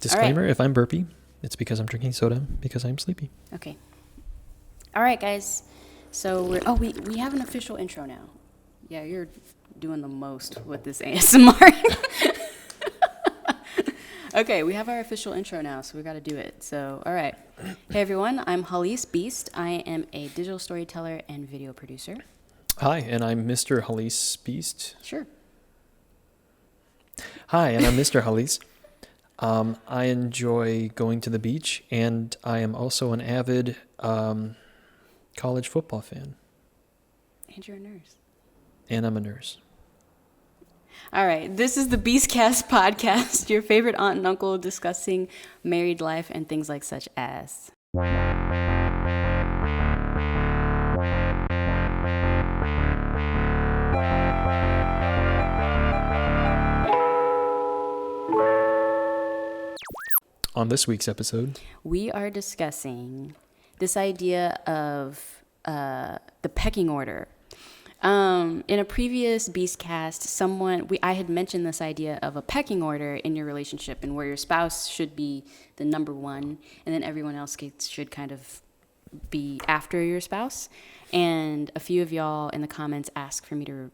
Disclaimer, if I'm burpy, it's because I'm drinking soda because I'm sleepy. Okay. All right, guys. So we have an official intro now. Yeah, you're doing the most with this ASMR. Okay, we have our official intro now, so we got to do it. So, all right. Hey, everyone. I'm Hallease Beast. I am a digital storyteller and video producer. Hi, and I'm Mr. Hallease Beast. Sure. Hi, and I'm Mr. Hallease. I enjoy going to the beach, and I am also an avid college football fan. And you're a nurse. And I'm a nurse. All right, this is the Beastcast podcast, your favorite aunt and uncle discussing married life and things like such as. On this week's episode, we are discussing this idea of the pecking order. In a previous Beastcast, I had mentioned this idea of a pecking order in your relationship and where your spouse should be the number one, and then everyone else should kind of be after your spouse. And a few of y'all in the comments asked for me to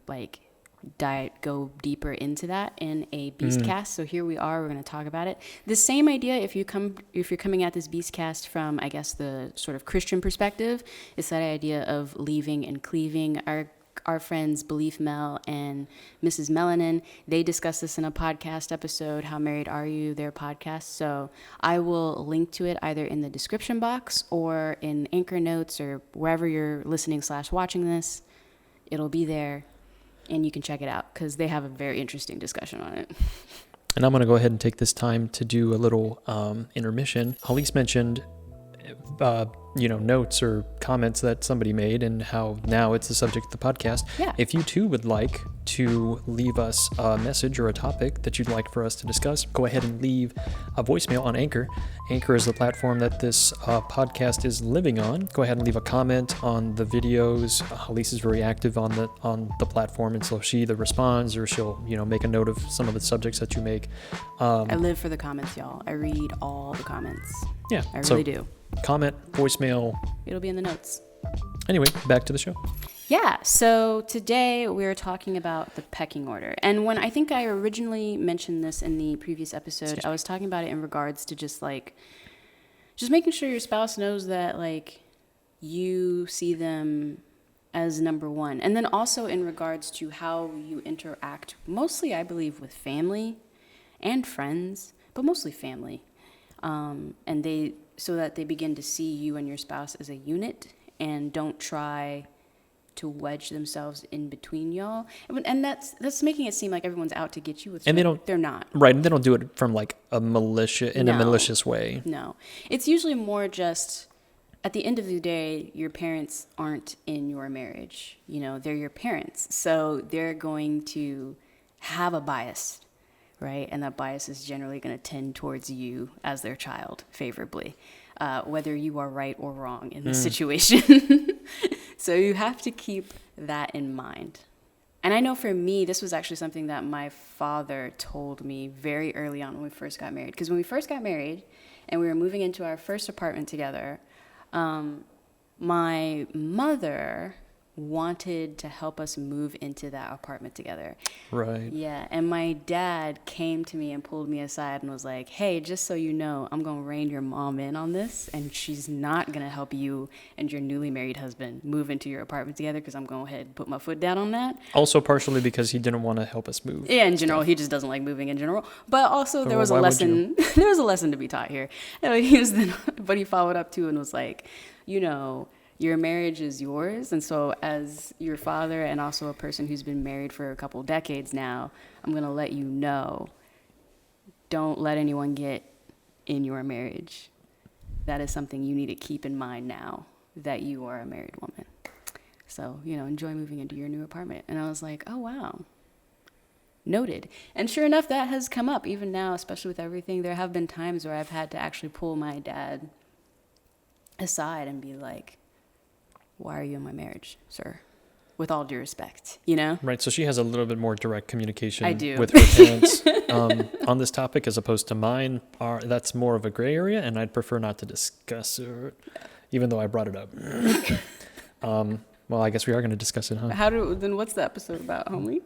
go deeper into that in a Beastcast. So here we are. We're going to talk about it. The same idea, if you're coming at this Beastcast from, I guess, the sort of Christian perspective, it's that idea of leaving and cleaving. Our friends Beleaf Mel and Mrs. Melanin, they discussed this in a podcast episode, How Married Are You, their podcast. So I will link to it either in the description box or in Anchor Notes or wherever you're listening / watching this. It'll be there. And you can check it out because they have a very interesting discussion on it. and I'm going to go ahead and take this time to do a little intermission. Hallease mentioned, notes or comments that somebody made and how now it's the subject of the podcast. Yeah. If you too would like to leave us a message or a topic that you'd like for us to discuss, go ahead and leave a voicemail on Anchor. Anchor is the platform that this podcast is living on. Go ahead and leave a comment on the videos. Hallease is very active on the platform, and so she either responds or she'll make a note of some of the subjects that you make. I live for the comments, y'all. I read all the comments. Yeah, I really do. Comment, voicemail. It'll be in the notes. Anyway, back to the show. Yeah, so today we're talking about the pecking order. And when I think I originally mentioned this in the previous episode, I was talking about it in regards to just making sure your spouse knows that you see them as number one. And then also in regards to how you interact, mostly I believe with family and friends, but mostly family. So that they begin to see you and your spouse as a unit and don't try to wedge themselves in between y'all. And that's making it seem like everyone's out to get you. They're not. Right, and they don't do it from a malicious way. No. It's usually more just, at the end of the day, your parents aren't in your marriage. They're your parents. So they're going to have a bias, right? And that bias is generally going to tend towards you as their child favorably, whether you are right or wrong in this situation. So you have to keep that in mind. And I know for me, this was actually something that my father told me very early on when we first got married. Because when we first got married and we were moving into our first apartment together, my mother wanted to help us move into that apartment together. Right. Yeah, and my dad came to me and pulled me aside and was like, hey, just so you know, I'm going to rein your mom in on this, and she's not going to help you and your newly married husband move into your apartment together because I'm going to go ahead and put my foot down on that. Also partially because he didn't want to help us move. Yeah, in general, he just doesn't like moving in general. But also there was a lesson there was a lesson to be taught here. But he followed up too and was like, your marriage is yours, and so as your father and also a person who's been married for a couple decades now, I'm going to let you know, don't let anyone get in your marriage. That is something you need to keep in mind now that you are a married woman. So, enjoy moving into your new apartment. And I was like, oh, wow. Noted. And sure enough, that has come up even now, especially with everything. There have been times where I've had to actually pull my dad aside and be like, why are you in my marriage, sir? with all due respect, you know? Right. So she has a little bit more direct communication I do. with her parents on this topic, as opposed to mine. That's more of a gray area, and I'd prefer not to discuss it, even though I brought it up. Well, I guess we are going to discuss it, huh? Then what's the episode about, homie?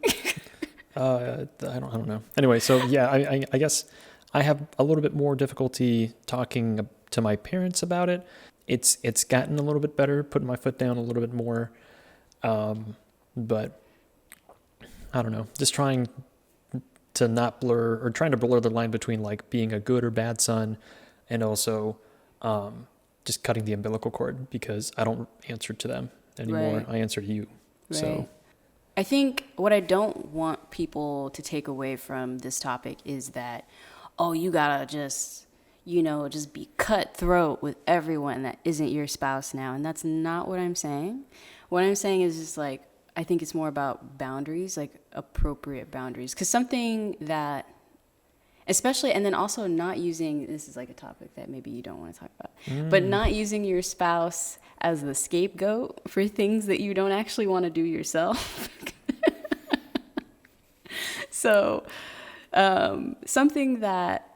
I don't know. Anyway, so yeah, I guess I have a little bit more difficulty talking to my parents about it. It's gotten a little bit better, putting my foot down a little bit more. But I don't know, just trying to not blur, or trying to blur the line between like being a good or bad son, and also just cutting the umbilical cord, because I don't answer to them anymore. Right. I answer to you. Right. So I think what I don't want people to take away from this topic is that, oh, you gotta just be cutthroat with everyone that isn't your spouse now. And that's not what I'm saying. What I'm saying is just like, I think it's more about boundaries, like appropriate boundaries. Because something that, especially, and then also not using, this is like a topic that maybe you don't want to talk about, but not using your spouse as the scapegoat for things that you don't actually want to do yourself. So, something that,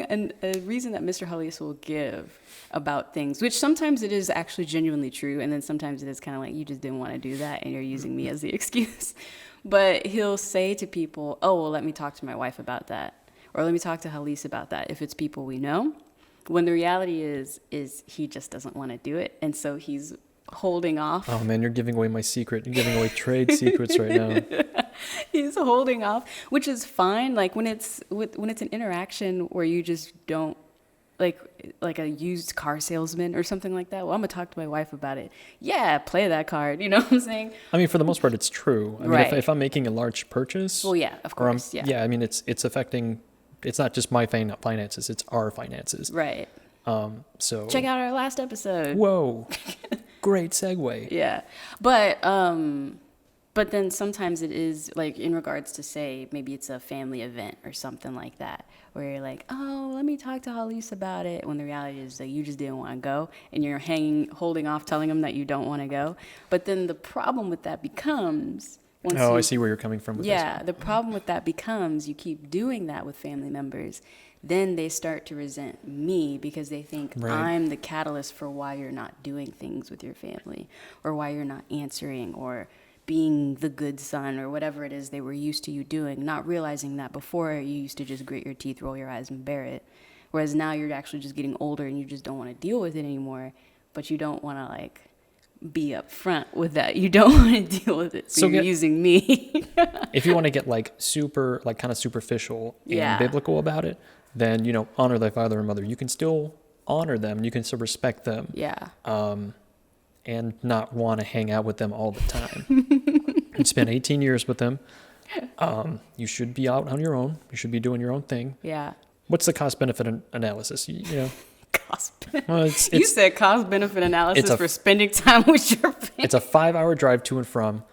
and a reason that Mr. Hallease will give about things, which sometimes it is actually genuinely true, and then sometimes it is kind of like, you just didn't want to do that and you're using me as the excuse. But he'll say to people, oh, well, let me talk to my wife about that, or let me talk to Hallease about that, if it's people we know, when the reality is he just doesn't want to do it, and so he's holding off. Oh man, you're giving away my secret. You're giving away trade secrets right now. He's holding off, which is fine. Like when it's an interaction where you just don't, like a used car salesman or something like that. Well, I'm gonna talk to my wife about it. Yeah, play that card. You know what I'm saying? I mean, for the most part, it's true. I mean, right. if I'm making a large purchase, well, yeah, of course, yeah. I mean, it's affecting. It's not just my finances; it's our finances. Right. So check out our last episode. Whoa, great segue. Yeah, but then sometimes it is like in regards to, say, maybe it's a family event or something like that, where you're like, oh, let me talk to Hallease about it, when the reality is that you just didn't want to go, and you're holding off telling them that you don't want to go. But then the problem with that becomes, I see where you're coming from with this. Yeah, the problem with that becomes, you keep doing that with family members, then they start to resent me because they think I'm the catalyst for why you're not doing things with your family, or why you're not answering, or being the good son, or whatever it is they were used to you doing, not realizing that before you used to just grit your teeth, roll your eyes, and bear it. Whereas now you're actually just getting older and you just don't want to deal with it anymore, but you don't want to like be upfront with that. You don't want to deal with it, so you're using me. If you want to get like super, like kind of superficial and biblical about it, then, honor thy father and mother. You can still honor them. You can still respect them. Yeah. And not want to hang out with them all the time. You spent 18 years with them. You should be out on your own. You should be doing your own thing. Yeah. What's the cost-benefit analysis? Cost-benefit. Well, you said cost-benefit analysis for spending time with your family. It's a 5-hour drive to and from.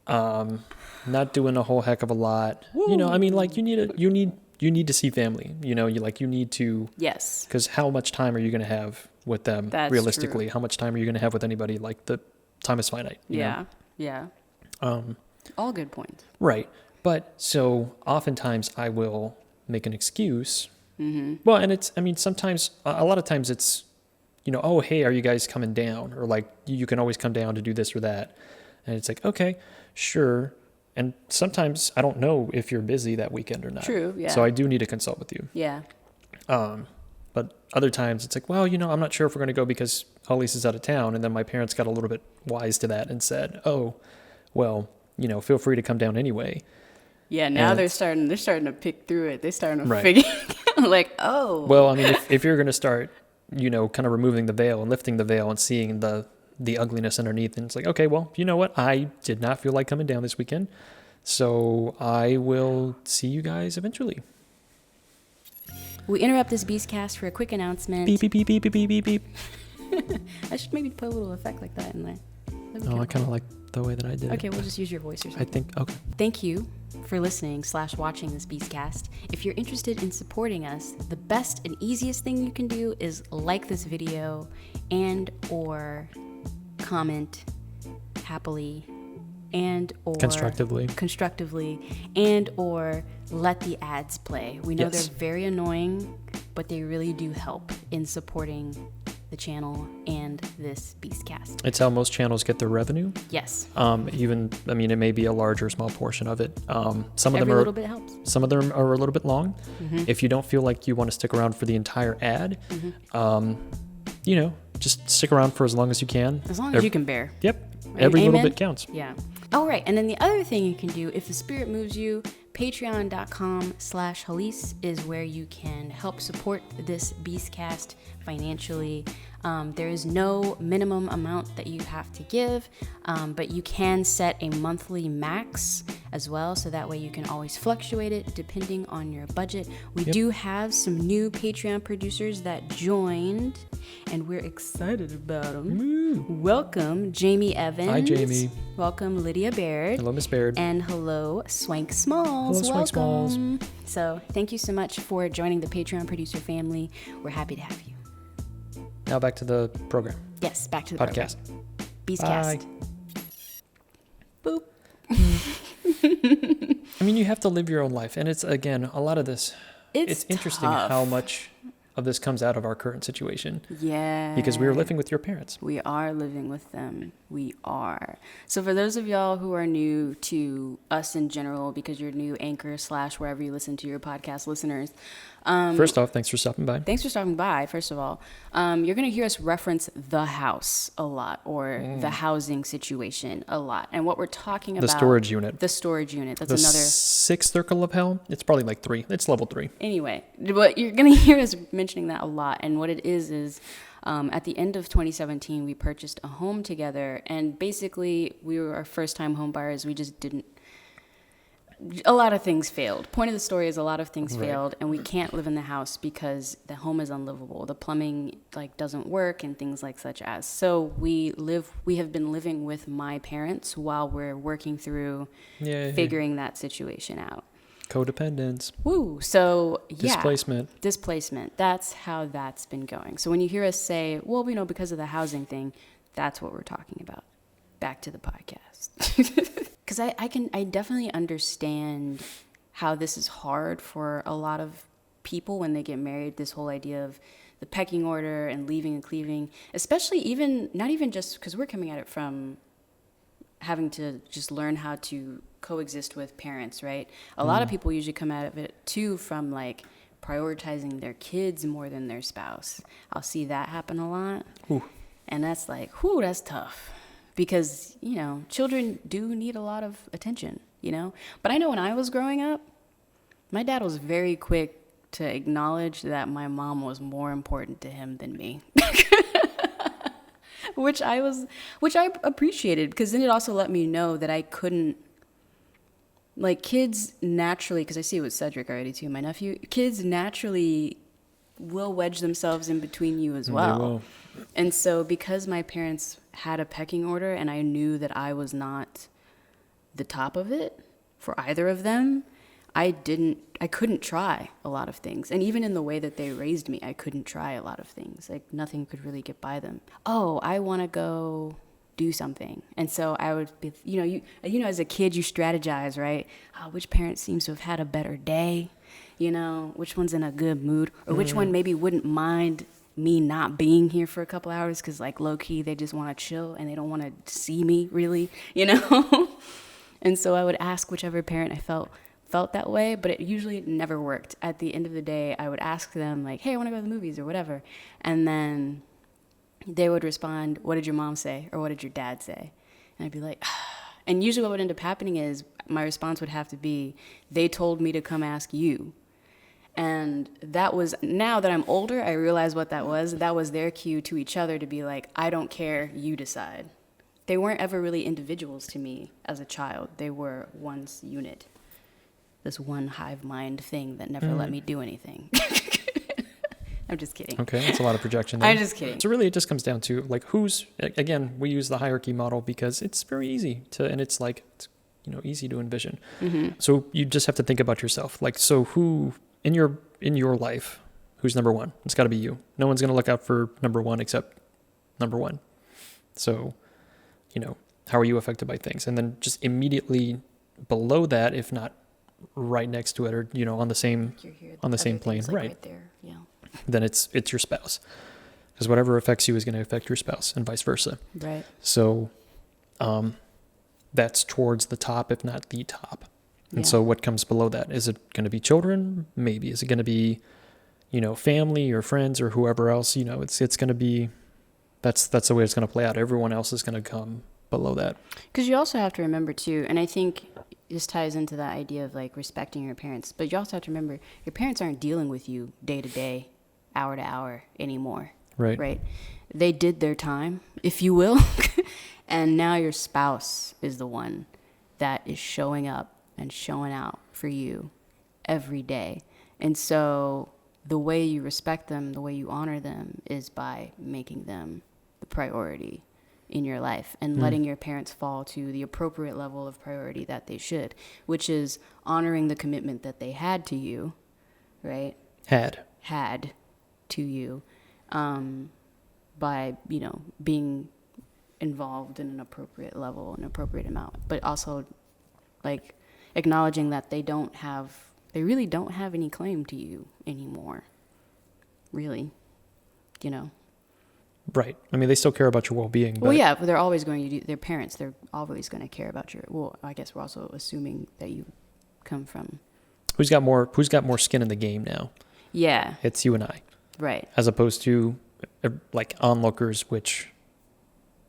Not doing a whole heck of a lot. Woo. I mean, like you need to see family. You need to. Yes. Because how much time are you going to have with them? That's realistically? true. How much time are you going to have with anybody? Like the time is finite. You know? Yeah. All good points. Right. But so oftentimes I will make an excuse. Mm-hmm. Well, and sometimes, a lot of times it's, oh, hey, are you guys coming down? Or like, you can always come down to do this or that. And it's like, okay, sure. And sometimes I don't know if you're busy that weekend or not. True, yeah. So I do need to consult with you. Yeah. But other times it's like, well, I'm not sure if we're going to go because Hallease is out of town. And then my parents got a little bit wise to that and said, oh, well, feel free to come down anyway. Yeah, now they're starting to pick through it. They're starting to figure like, oh. Well, I mean, if you're going to start, kind of removing the veil and lifting the veil and seeing the ugliness underneath, and it's like, okay, well, you know what? I did not feel like coming down this weekend, so I will see you guys eventually. We interrupt this Beastcast for a quick announcement. Beep, beep, beep, beep, beep, beep, beep. I should maybe put a little effect like that in there. I kind of like the way that I did it. Okay, we'll just use your voice or something. I think, okay. Thank you for listening / watching this Beastcast. If you're interested in supporting us, the best and easiest thing you can do is like this video and or comment happily and or constructively and or let the ads play. We know they're very annoying, but they really do help in supporting the channel and this Beastcast. It's how most channels get their revenue. Yes. It may be a large or small portion of it. Some of them little bit helps. Some of them are a little bit long. Mm-hmm. If you don't feel like you want to stick around for the entire ad, just stick around for as long as you can. As long as you can bear. Yep. Every little bit counts. Yeah. All right. And then the other thing you can do, if the spirit moves you, patreon.com/Hallease is where you can help support this Beastcast financially. There is no minimum amount that you have to give, but you can set a monthly max as well, so that way you can always fluctuate it depending on your budget. We do have some new Patreon producers that joined, and we're excited about them. Welcome, Jamie Evans. Hi, Jamie. Welcome, Lydia Baird. Hello, Miss Baird. And hello, Swank Smalls. Hello, Swank Smalls. So thank you so much for joining the Patreon producer family. We're happy to have you. Now back to the program. Yes, back to the podcast. Beastcast. Boop. You have to live your own life. And it's, again, a lot of this. It's interesting tough. how much of this comes out of our current situation. Yeah. Because we are living with your parents. We are living with them. We are. So for those of y'all who are new to us in general, because you're new Anchor / wherever you listen to your podcast listeners. First off, thanks for stopping by. Thanks for stopping by, first of all. You're going to hear us reference the house a lot, or the housing situation a lot. And what we're talking about... The storage unit. The storage unit. That's the another... sixth circle of hell? It's probably like 3. It's level 3. Anyway, but you're going to hear us mentioning that a lot. And what it is at the end of 2017, we purchased a home together. And basically, we were our first-time home buyers. We just didn't... A lot of things failed. Point of the story is a lot of things failed, and we can't live in the house because the home is unlivable. The plumbing doesn't work and things like such as. So we have been living with my parents while we're working through figuring that situation out. Codependence. Woo. So Displacement. That's how that's been going. So when you hear us say, well, because of the housing thing, that's what we're talking about. Back to the podcast. Because I definitely understand how this is hard for a lot of people when they get married, this whole idea of the pecking order and leaving and cleaving, especially not even just because we're coming at it from having to just learn how to coexist with parents, right? A lot of people usually come at it too from prioritizing their kids more than their spouse. I'll see that happen a lot. Ooh. And that's that's tough. Because, children do need a lot of attention, But I know when I was growing up, my dad was very quick to acknowledge that my mom was more important to him than me. which I appreciated, because then it also let me know that I couldn't, kids naturally, because I see it with Cedric already too, my nephew, kids naturally will wedge themselves in between you as well. They will. And so because my parents had a pecking order and I knew that I was not the top of it for either of them, I couldn't try a lot of things. And even in the way that they raised me, I couldn't try a lot of things. Nothing could really get by them. Oh, I want to go do something. And so I would be, as a kid, you strategize, right? Oh, which parent seems to have had a better day? Which one's in a good mood? Or which one maybe wouldn't mind me not being here for a couple hours because low-key they just want to chill and they don't want to see me really, And so I would ask whichever parent I felt that way, but it usually never worked. At the end of the day, I would ask them hey, I want to go to the movies or whatever. And then they would respond, what did your mom say? Or what did your dad say? And I'd be like, and usually what would end up happening is my response would have to be, they told me to come ask you. And that was, now that I'm older, I realize what that was. That was their cue to each other to be I don't care, you decide. They weren't ever really individuals to me as a child. They were one unit. This one hive mind thing that never let me do anything. I'm just kidding. Okay, that's a lot of projection there. I'm just kidding. So really it just comes down to who's, again, we use the hierarchy model because it's very easy to, and it's easy to envision. Mm-hmm. So you just have to think about yourself. Like, so who in your life, who's number one? It's got to be you. No one's going to look out for number one except number one. So, how are you affected by things? And then just immediately below that, if not right next to it, or on the same plane, like right there. Yeah. Then it's your spouse, because whatever affects you is going to affect your spouse, and vice versa. Right. So, that's towards the top, if not the top. And so what comes below that? Is it going to be children? Maybe. Is it going to be, family or friends or whoever else? It's going to be, that's the way it's going to play out. Everyone else is going to come below that. Because you also have to remember too, and I think this ties into that idea of like respecting your parents, but you also have to remember your parents aren't dealing with you day to day, hour to hour anymore. Right. They did their time, if you will. And now your spouse is the one that is showing up and showing out for you every day. And so the way you respect them, the way you honor them is by making them the priority in your life and letting your parents fall to the appropriate level of priority that they should, which is honoring the commitment that they had to you, right? Had to you, by, being involved in an appropriate level, an appropriate amount, but also like acknowledging that they really don't have any claim to you anymore, really, Right. I mean, they still care about your well-being. But... Well, yeah, but they're always going to they're parents. They're always going to care about I guess we're also assuming that you come from. Who's got more skin in the game now? Yeah. It's you and I. Right. As opposed to like onlookers, which,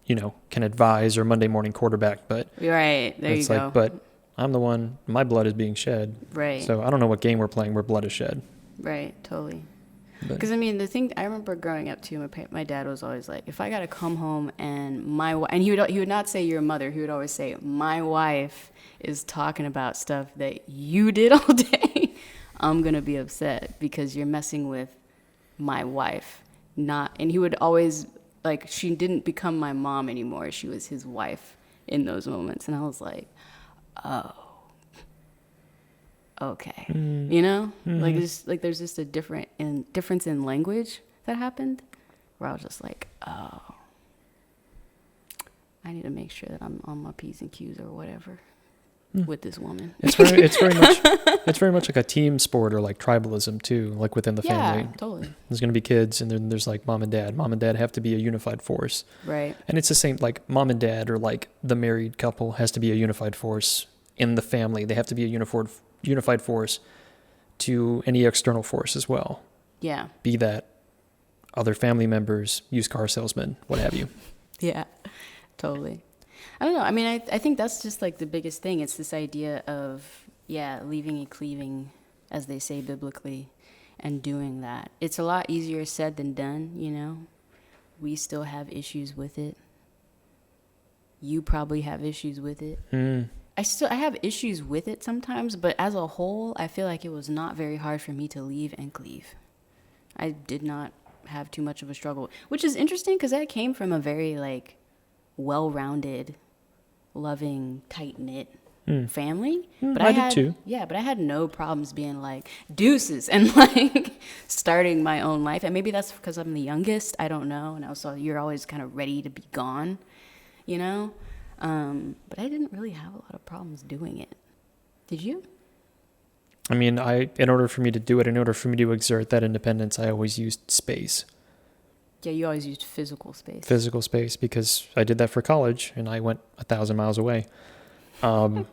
can advise, or Monday morning quarterback, but right. There you go. But I'm the one, my blood is being shed. Right. So I don't know what game we're playing where blood is shed. Right. Totally. Because the thing I remember growing up too, my dad was always like, if I got to come home and he would not say your mother, he would always say my wife is talking about stuff that you did all day, I'm going to be upset because you're messing with my wife. And he would always, like, she didn't become my mom anymore. She was his wife in those moments. And I was like, oh, okay. Like, there's just a difference in language that happened where I was just like, oh, I need to make sure that I'm on my P's and Q's or whatever with this woman. It's very much like a team sport, or like tribalism too, like within the family. Yeah, totally. There's going to be kids, and then there's like mom and dad. Mom and dad have to be a unified force. Right. And it's the same, like mom and dad, or like the married couple has to be a unified force in the family. They have to be a unified force to any external force as well. Yeah. Be that other family members, used car salesmen, what have you. Yeah, totally. I don't know. I mean, I think that's just like the biggest thing. It's this idea of, leaving and cleaving, as they say biblically, and doing that. It's a lot easier said than done, We still have issues with it. You probably have issues with it. I have issues with it sometimes, but as a whole, I feel like it was not very hard for me to leave and cleave. I did not have too much of a struggle, which is interesting because I came from a very like well-rounded, loving, tight-knit family. But I did too. Yeah, but I had no problems being like deuces and like starting my own life. And maybe that's because I'm the youngest. I don't know. And also you're always kind of ready to be gone, But I didn't really have a lot of problems doing it. Did you? I mean, in order for me to do it, in order for me to exert that independence, I always used space. Yeah, you always used physical space. Physical space, because I did that for college, and I went 1,000 miles away. I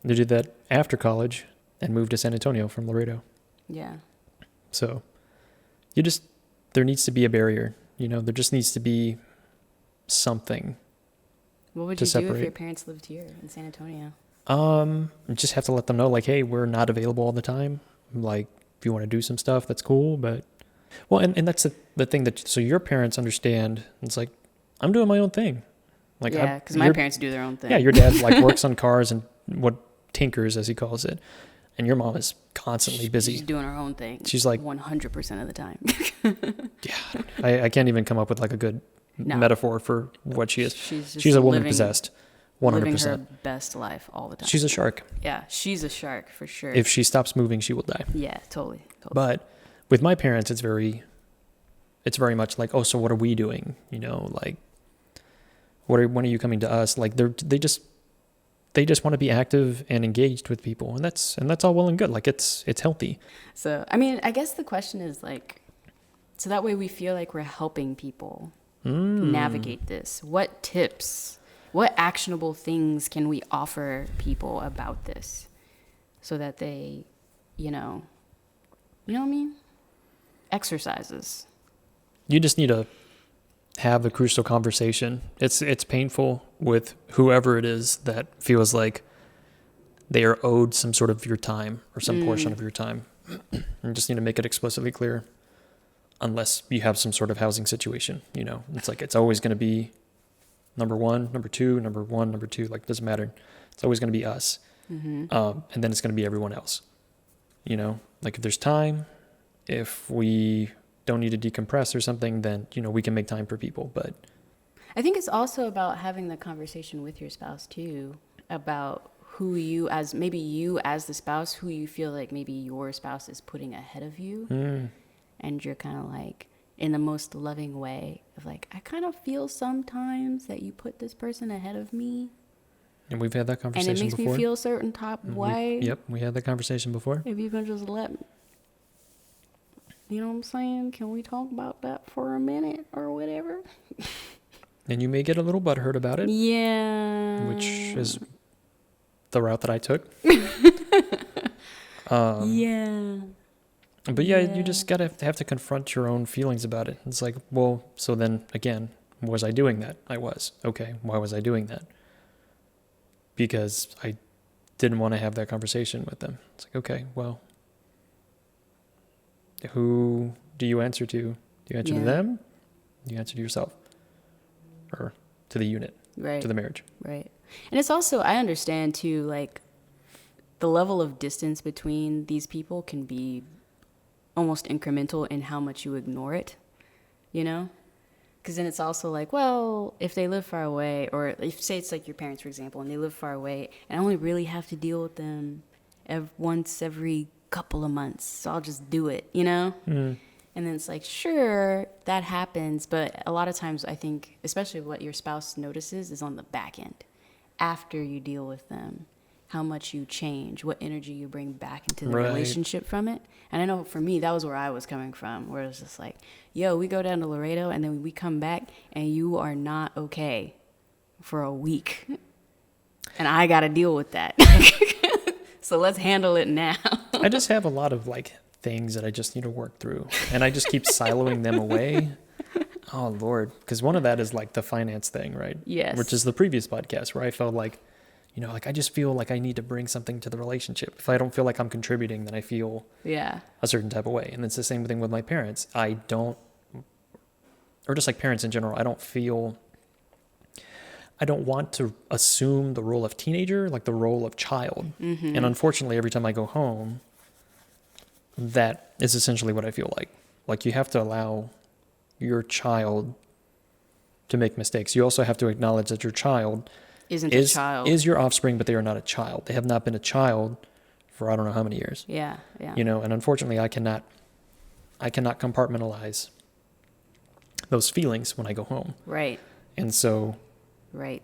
did that after college and moved to San Antonio from Laredo. Yeah. So there needs to be a barrier. There just needs to be something. What would you do if your parents lived here in San Antonio? Just have to let them know, like, hey, we're not available all the time. Like, if you want to do some stuff, that's cool. But, well, and that's the thing so your parents understand. It's like, I'm doing my own thing. Like, yeah, because my parents do their own thing. Yeah, your dad like works on cars and tinkers, as he calls it. And your mom is constantly busy. She's doing her own thing. She's like 100% of the time. Yeah, I can't even come up with like a good metaphor for what she is. She's a woman possessed 100%. living her best life all the time. She's a shark. Yeah, she's a shark for sure. If she stops moving, she will die. Yeah, totally. But with my parents, it's very much like, oh, so what are we doing? You know, like, when are you coming to us? Like, they just want to be active and engaged with people, and that's all well and good. Like, it's healthy. So, I mean, I guess the question is like, so that way we feel like we're helping people navigate this. What tips, what actionable things can we offer people about this so that they, you know what I mean? Exercises. You just need to have a crucial conversation. It's painful with whoever it is that feels like they are owed some sort of your time or some portion of your time. You just need to make it explicitly clear, unless you have some sort of housing situation. You know, it's like it's always going to be number one, number two, number one, number two. Like, doesn't matter. It's always going to be us, and then it's going to be everyone else. You know, like if there's time, if we don't need to decompress or something, then, you know, we can make time for people. But I think it's also about having the conversation with your spouse too, about who you as the spouse, who you feel like maybe your spouse is putting ahead of you. And you're kind of like, in the most loving way of like, I kind of feel sometimes that you put this person ahead of me. And we've had that conversation before. And it makes me feel a certain type of way. We had that conversation before. If you can just you know what I'm saying? Can we talk about that for a minute or whatever? And you may get a little butthurt about it. Yeah. Which is the route that I took. Yeah. But yeah, you just have to confront your own feelings about it. It's like, well, so then again, was I doing that? I was. Okay, why was I doing that? Because I didn't want to have that conversation with them. It's like, okay, well, who do you answer to? Do you answer to them? Do you answer to yourself? Or to the unit? Right. To the marriage? Right. And it's also, I understand too, like, the level of distance between these people can be almost incremental in how much you ignore it, you know? Because then it's also like, well, if they live far away, or if, say it's like your parents, for example, and they live far away, and I only really have to deal with them once every couple of months, so I'll just do it, you know? And then it's like, sure, that happens, but a lot of times I think, especially what your spouse notices is on the back end, after you deal with them, how much you change, what energy you bring back into the relationship from it. And I know for me, that was where I was coming from, where it was just like, yo, we go down to Laredo and then we come back and you are not okay for a week. And I got to deal with that. So let's handle it now. I just have a lot of like things that I just need to work through, and I just keep siloing them away. Oh, Lord. Because one of that is like the finance thing, right? Yes. Which is the previous podcast where I felt like, you know, like I just feel like I need to bring something to the relationship. If I don't feel like I'm contributing, then I feel a certain type of way. And it's the same thing with my parents. I don't, or just like parents in general, I don't want to assume the role of teenager, like the role of child. And unfortunately, every time I go home, that is essentially what I feel like. Like you have to allow your child to make mistakes. You also have to acknowledge that your child is your offspring, but they are not a child. They have not been a child for I don't know how many years. Yeah. You know, and unfortunately, I cannot compartmentalize those feelings when I go home. Right. And so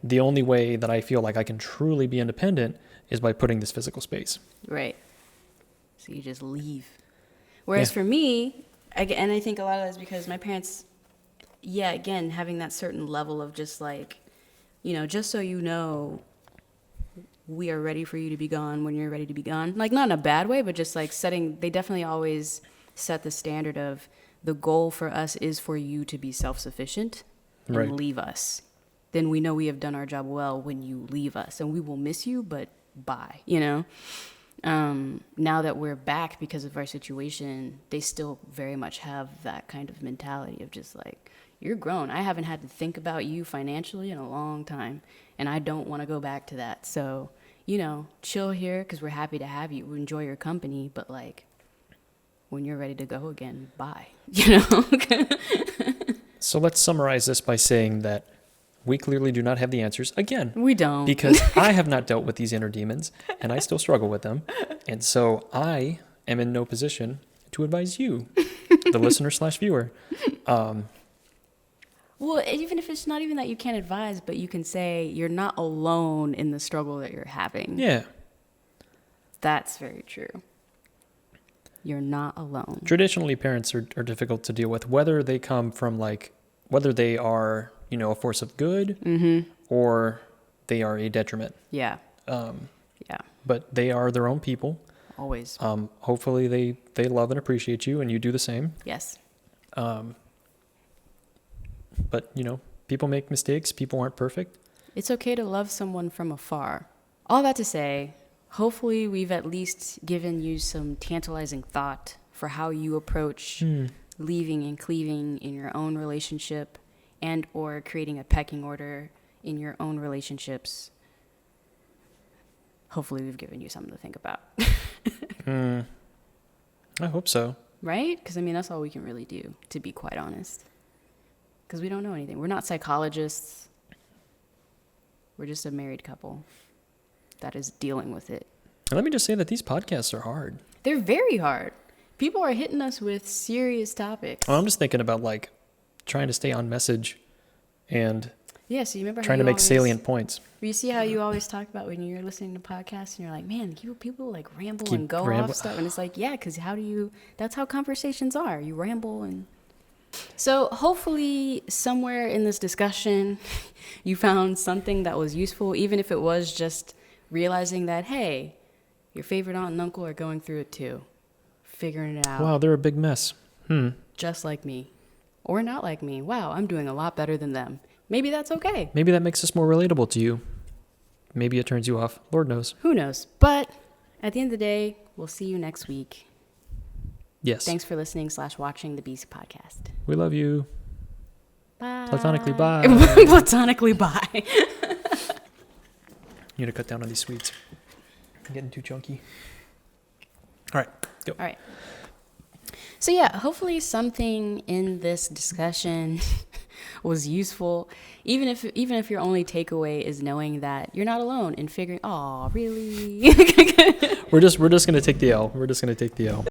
the only way that I feel like I can truly be independent is by putting this physical space. Right. So you just leave. Whereas for me, and I think a lot of that is because my parents, again, having that certain level of just like, you know, just so you know, we are ready for you to be gone when you're ready to be gone. Like, not in a bad way, but just like they definitely always set the standard of the goal for us is for you to be self-sufficient and leave us. Then we know we have done our job well when you leave us, and we will miss you, but bye, you know? Now that we're back because of our situation, they still very much have that kind of mentality of just like, you're grown. I haven't had to think about you financially in a long time, and I don't want to go back to that. So, you know, chill here because we're happy to have you. We enjoy your company, but like, when you're ready to go again, bye. You know? So let's summarize this by saying that we clearly do not have the answers. Again, We don't. because I have not dealt with these inner demons, and I still struggle with them. And so I am in no position to advise you, the listener/viewer. Well, even if it's not even that you can't advise, but you can say you're not alone in the struggle that you're having. Yeah. That's very true. You're not alone. Traditionally, parents are difficult to deal with, whether they come from whether they are, a force of good or they are a detriment. Yeah. But they are their own people. Always. Hopefully they love and appreciate you and you do the same. Yes. But, people make mistakes. People aren't perfect. It's okay to love someone from afar. All that to say, hopefully we've at least given you some tantalizing thought for how you approach leaving and cleaving in your own relationship and or creating a pecking order in your own relationships. Hopefully we've given you something to think about. I hope so. Right? Because, that's all we can really do, to be quite honest. Because we don't know anything. We're not psychologists. We're just a married couple that is dealing with it. And let me just say that these podcasts are hard. They're very hard. People are hitting us with serious topics. Well, I'm just thinking about trying to stay on message and yeah, so you remember trying to make salient points. You see how you always talk about when you're listening to podcasts and you're like, man, people ramble and go off stuff. And it's like, yeah, because that's how conversations are. You ramble and... So hopefully somewhere in this discussion, you found something that was useful, even if it was just realizing that, hey, your favorite aunt and uncle are going through it too. Figuring it out. Wow, they're a big mess. Just like me. Or not like me. Wow, I'm doing a lot better than them. Maybe that's okay. Maybe that makes us more relatable to you. Maybe it turns you off. Lord knows. Who knows? But at the end of the day, we'll see you next week. Yes. Thanks for listening / watching the Beast Podcast. We love you. Bye. Platonically, bye. Platonically, bye. You need to cut down on these sweets. I'm getting too chunky. All right, go. All right. So yeah, hopefully something in this discussion was useful, even if your only takeaway is knowing that you're not alone in figuring. Oh, really? We're just gonna take the L. We're just gonna take the L.